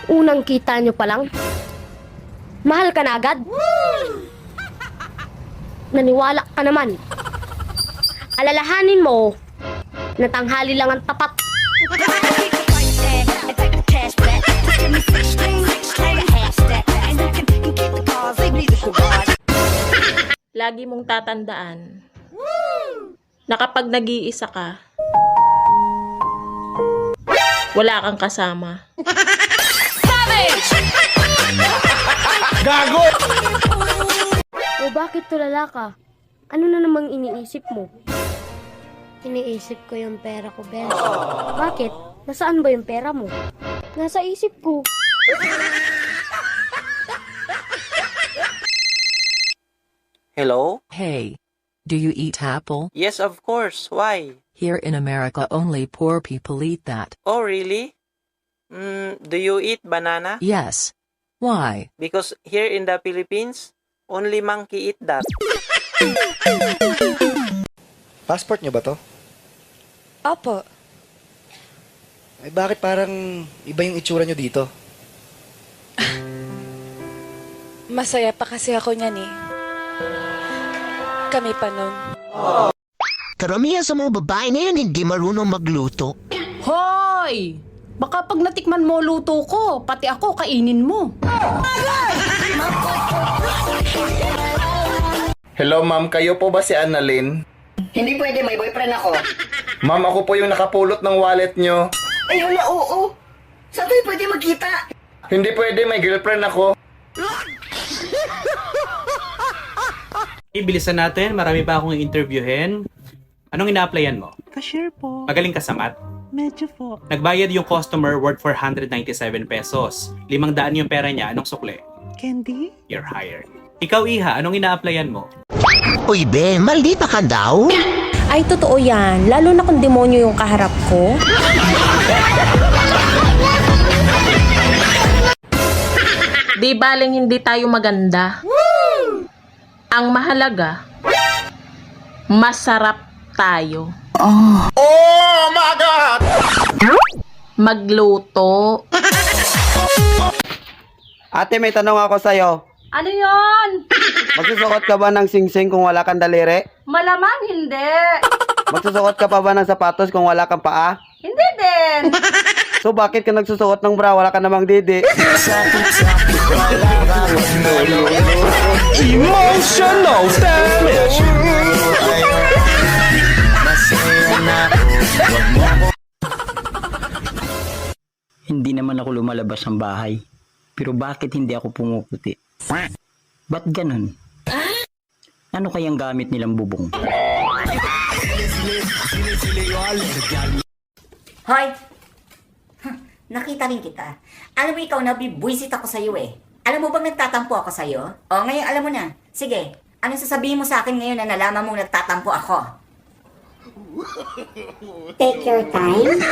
Unang kita nyo pa lang, mahal ka na agad? Naniwala ka naman. Alalahanin mo na tanghali lang ang tapat. Lagi mong tatandaan na kapag nag-iisa ka, wala kang kasama. Gago! O bakit tulala ka? Ano na namang iniisip mo? Iniisip ko yung pera ko, Ben. Bakit? Nasaan ba yung pera mo? Nasa isip ko. Hello? Hey, do you eat apple? Yes, of course. Why? Here in America, only poor people eat that. Oh, really? Do you eat banana? Yes. Why? Because here in the Philippines, only monkey eat that. Passport nyo ba to? Opo. Ay, bakit parang iba yung itsura nyo dito? Masaya pa kasi ako niyan eh. Kami pa nun. Karamihan sa mga babae na yan hindi marunong magluto. Hoy! Baka pag natikman mo luto ko, pati ako kainin mo. Hello ma'am, kayo po ba si Annalyn? Hindi pwede, may boyfriend ako. Ma'am, ako po yung nakapulot ng wallet nyo. Ay, hala, oo. Saan tayo pwede magkita? Hindi pwede, may girlfriend ako. Bilisan natin, marami pa akong interviewin. Anong ina-applyan mo? Cashier po. Magaling ka sa math? Medyo po. Nagbayad yung customer worth 497 pesos. 500 yung pera niya, anong sukle? Candy? You're hired. Ikaw, Iha, anong ina-applyan mo? Uy, be, maldita ka daw? Ay, totoo yan. Lalo na kung demonyo yung kaharap ko. Di baling hindi tayo maganda. Ang mahalaga, masarap tayo. Oh my God! Magluto. Ate, may tanong ako sa'yo. Ano yon? Magsusukot ka ba ng singsing kung wala kang daliri? Malamang hindi. Magsusukot ka pa ba ng sapatos kung wala kang paa? Hindi din. So bakit ka nagsusuot ng bra? Wala ka namang didi. Emotional damage! Hindi naman ako lumalabas ng bahay. Pero bakit hindi ako pumuputi? Ba't ganun? Ano kayang gamit nilang bubong? Hoy! Nakita rin kita. Alam mo ikaw, nabibwisit ako sa'yo eh. Alam mo bang nagtatampo ako sa'yo? O, ngayon alam mo na. Sige, anong sasabihin mo sa akin ngayon na nalaman mong nagtatampo ako? Take your time.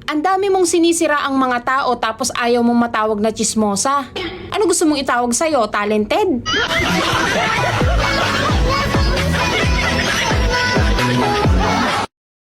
Ang dami mong sinisira ang mga tao tapos ayaw mong matawag na chismosa. Ano gusto mong itawag sa'yo? Talented?